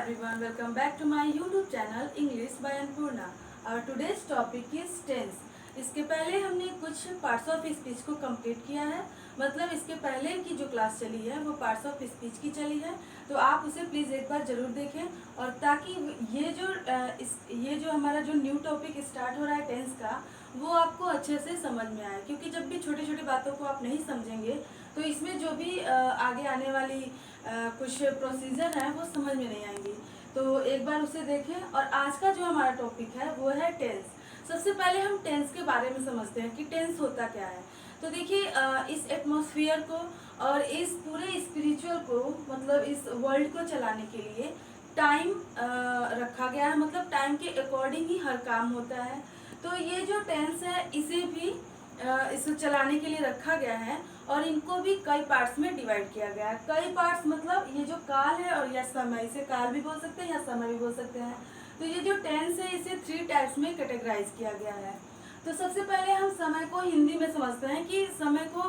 everyone, welcome back to my YouTube channel English by Annapurna. Our today's topic is tense. इसके पहले हमने कुछ parts of speech को complete किया है, मतलब इसके पहले की जो क्लास चली है वो पार्ट्स ऑफ स्पीच की चली है, तो आप उसे प्लीज़ एक बार ज़रूर देखें और ताकि ये जो हमारा जो न्यू टॉपिक स्टार्ट हो रहा है टेंस का, वो आपको अच्छे से समझ में आए, क्योंकि जब भी छोटी छोटी बातों को आप नहीं समझेंगे तो इसमें जो भी आगे आने वाली कुछ प्रोसीजर है वो समझ में नहीं आएंगी। तो एक बार उसे देखें। और आज का जो हमारा टॉपिक है वो है टेंस। सबसे पहले हम टेंस के बारे में समझते हैं कि टेंस होता क्या है। तो देखिए, इस एटमॉस्फेयर को और इस पूरे स्पिरिचुअल को, मतलब इस वर्ल्ड को चलाने के लिए टाइम रखा गया है, मतलब टाइम के अकॉर्डिंग ही हर काम होता है। तो ये जो टेंस है इसे भी इसे चलाने के लिए रखा गया है और इनको भी कई पार्ट्स में डिवाइड किया गया है। कई पार्ट्स मतलब ये जो काल है और या समय, इसे काल भी बोल सकते हैं या समय भी बोल सकते हैं। तो ये जो टेंस है इसे 3 टाइप्स में कैटेगराइज किया गया है। तो सबसे पहले हम समय को हिंदी में समझते हैं कि समय को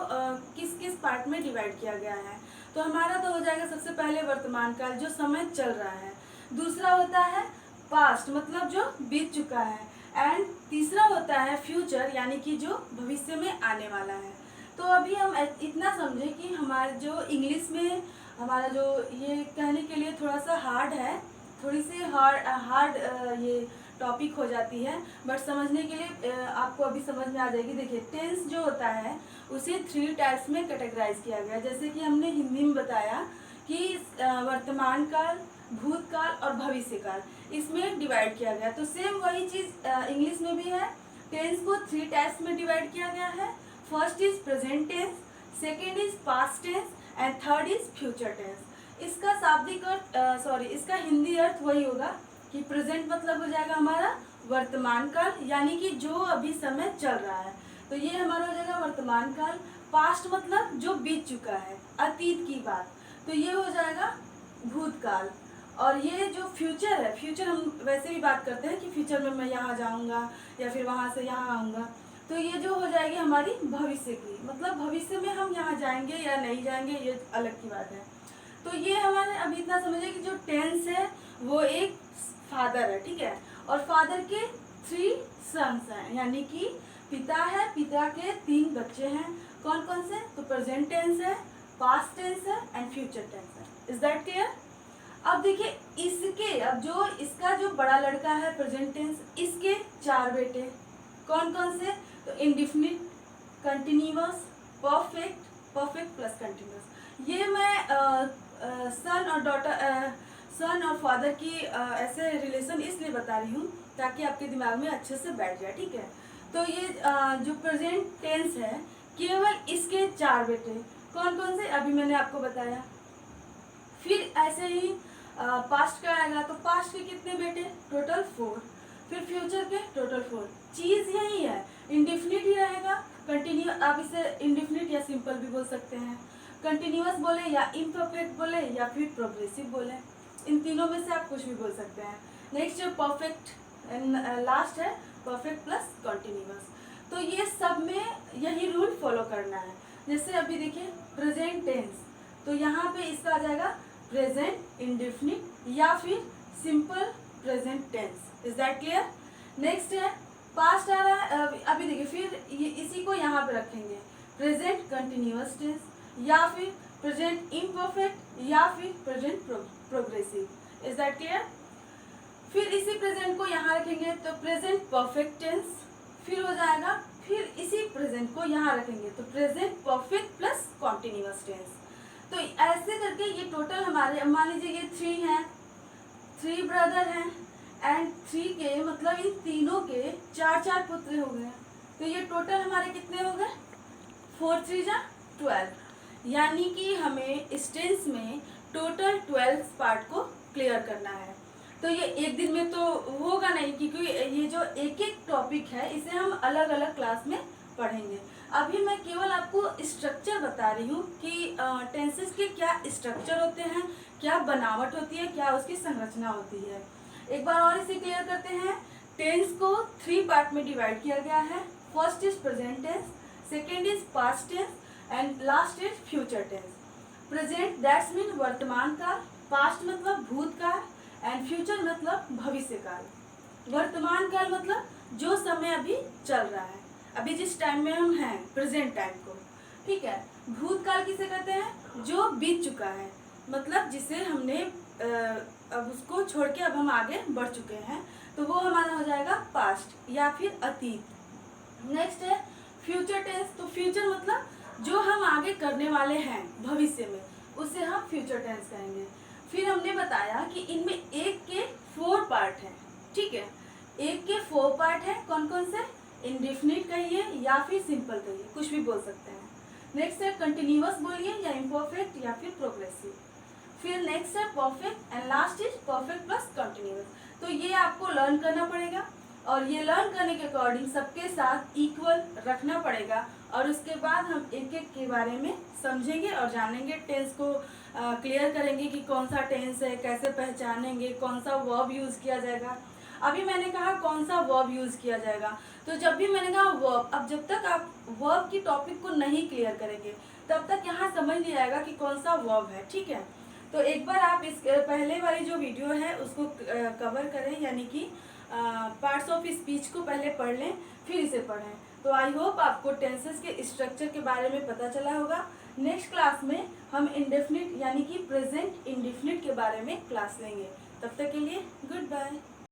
किस किस पार्ट में डिवाइड किया गया है। तो हमारा तो हो जाएगा सबसे पहले वर्तमान काल, जो समय चल रहा है। दूसरा होता है पास्ट, मतलब जो बीत चुका है। एंड तीसरा होता है फ्यूचर, यानी कि जो भविष्य में आने वाला है। तो अभी हम इतना समझें कि हमारे जो इंग्लिश में हमारा जो ये कहने के लिए थोड़ा सा हार्ड है, थोड़ी सी हार्ड ये टॉपिक हो जाती है, बट समझने के लिए आपको अभी समझ में आ जाएगी। देखिए, टेंस जो होता है उसे 3 टाइप्स में कैटेगराइज किया गया, जैसे कि हमने हिंदी में बताया कि वर्तमान काल, भूतकाल और भविष्य काल, इसमें डिवाइड किया गया। तो सेम वही चीज़ इंग्लिश में भी है। टेंस को 3 टाइप्स में डिवाइड किया गया है। First is present tense, second is past tense and third is future tense. इसका शाब्दिक अर्थ इसका हिंदी अर्थ वही होगा कि प्रेजेंट मतलब हो जाएगा हमारा वर्तमान काल, यानी कि जो अभी समय चल रहा है, तो ये हमारा हो जाएगा वर्तमान काल। पास्ट मतलब जो बीत चुका है, अतीत की बात, तो ये हो जाएगा भूतकाल। और ये जो फ्यूचर है, फ्यूचर हम वैसे भी बात करते हैं कि फ्यूचर में मैं यहाँ जाऊँगा या फिर वहाँ से यहाँ आऊँगा, तो ये जो हो जाएगी हमारी भविष्य की, मतलब भविष्य में हम यहाँ जाएंगे या नहीं जाएंगे ये अलग की बात है। तो ये हमारे अभी इतना समझे कि जो टेंस है वो एक फादर है, ठीक है, और फादर के 3 सन्स हैं, यानी कि पिता है, पिता के 3 बच्चे हैं। कौन कौन से? तो प्रेजेंट टेंस है, पास्ट टेंस है एंड फ्यूचर टेंस है। Is that clear? अब देखिए, अब जो इसका जो बड़ा लड़का है प्रेजेंट टेंस, इसके 4 बेटे। कौन कौन से? तो indefinite, continuous, perfect, perfect plus continuous. ये मैं सन और फादर की ऐसे रिलेशन इसलिए बता रही हूँ ताकि आपके दिमाग में अच्छे से बैठ जाए, ठीक है। तो ये जो प्रेजेंट टेंस है, केवल इसके 4 बेटे। कौन कौन से? अभी मैंने आपको बताया। फिर ऐसे ही पास्ट का आएगा, तो पास्ट के कितने बेटे? टोटल 4। फिर फ्यूचर के टोटल 4। चीज़ यही है, इंडिफिनिट ही रहेगा। कंटिन्यू, आप इसे इंडिफिनिट या सिंपल भी बोल सकते हैं, कंटिन्यूअस बोले या इम्परफेक्ट बोले या फिर प्रोग्रेसिव बोले, इन तीनों में से आप कुछ भी बोल सकते हैं। नेक्स्ट जो परफेक्ट एंड लास्ट है परफेक्ट प्लस कंटिन्यूअस। तो ये सब में यही रूल फॉलो करना है। जैसे अभी देखिए प्रेजेंट टेंस, तो यहाँ पे इसका आ जाएगा प्रेजेंट इंडेफिनिट या फिर simple present tense. Is that clear? Next है पास्ट आ रहा है। अभी देखिए, फिर ये इसी को यहाँ पे रखेंगे, प्रेजेंट कंटिन्यूअस टेंस या फिर प्रेजेंट इम्परफेक्ट या फिर present progressive. Is that clear? फिर इसी प्रेजेंट को यहाँ रखेंगे तो प्रेजेंट परफेक्ट टेंस, फिर हो जाएगा, फिर इसी प्रेजेंट को यहाँ रखेंगे तो present perfect plus continuous tense. तो ऐसे करके ये टोटल हमारे, मान लीजिए ये 3 हैं, 3 ब्रदर हैं एंड 3 के, मतलब इन तीनों के 4 पुत्र हो गए। तो ये टोटल हमारे कितने हो गए? 4 3 जा 12, यानी कि हमें इस टेंस में टोटल 12 पार्ट को क्लियर करना है। तो ये एक दिन में तो होगा नहीं, क्योंकि ये जो एक एक टॉपिक है इसे हम अलग अलग क्लास में पढ़ेंगे। अभी मैं केवल आपको स्ट्रक्चर बता रही हूँ कि टेंसेस के क्या स्ट्रक्चर होते हैं, क्या बनावट होती है, क्या उसकी संरचना होती है। एक बार और इसे क्लियर करते हैं। टेंस को 3 पार्ट में डिवाइड किया गया है। First is present tense, second is past tense and last is future tense. Present that's mean वर्तमान काल, पास्ट मतलब भूतकाल एंड फ्यूचर मतलब भविष्य काल, वर्तमान काल मतलब जो समय अभी चल रहा है, अभी जिस टाइम में हम हैं, प्रेजेंट टाइम को, ठीक है। भूतकाल किसे कहते हैं? जो बीत चुका है, मतलब जिसे हमने अब उसको छोड़ के अब हम आगे बढ़ चुके हैं, तो वो हमारा हो जाएगा पास्ट या फिर अतीत। नेक्स्ट है फ्यूचर टेंस। तो फ्यूचर मतलब जो हम आगे करने वाले हैं भविष्य में, उसे हम फ्यूचर टेंस कहेंगे। फिर हमने बताया कि इनमें एक के 4 पार्ट हैं, ठीक है। एक के 4 पार्ट हैं, कौन कौन से? इंडेफिनिट कहिए या फिर सिंपल कहिए, कुछ भी बोल सकते हैं। नेक्स्ट है कंटिन्यूअस बोलिए या इम्परफेक्ट या फिर प्रोग्रेसिव। फिर नेक्स्ट है perfect and last is perfect plus continuous. तो ये आपको लर्न करना पड़ेगा और ये लर्न करने के अकॉर्डिंग सबके साथ इक्वल रखना पड़ेगा और उसके बाद हम एक एक के बारे में समझेंगे और जानेंगे। टेंस को क्लियर करेंगे कि कौन सा टेंस है, कैसे पहचानेंगे, कौन सा वर्ब यूज़ किया जाएगा। अभी मैंने कहा कौन सा वर्ब यूज़ किया जाएगा, तो जब भी मैंने कहा वर्ब, अब जब तक आप वर्ब की टॉपिक को नहीं क्लियर करेंगे तब तक यहाँ समझ नहीं आएगा कि कौन सा वर्ब है, ठीक है। तो एक बार आप इस पहले वाली जो वीडियो है उसको कवर करें, यानी कि पार्ट्स ऑफ स्पीच को पहले पढ़ लें फिर इसे पढ़ें। तो आई होप आपको टेंसेस के स्ट्रक्चर के बारे में पता चला होगा। नेक्स्ट क्लास में हम इंडेफिनिट यानी कि प्रेजेंट इंडेफिनिट के बारे में क्लास लेंगे। तब तक के लिए गुड बाय।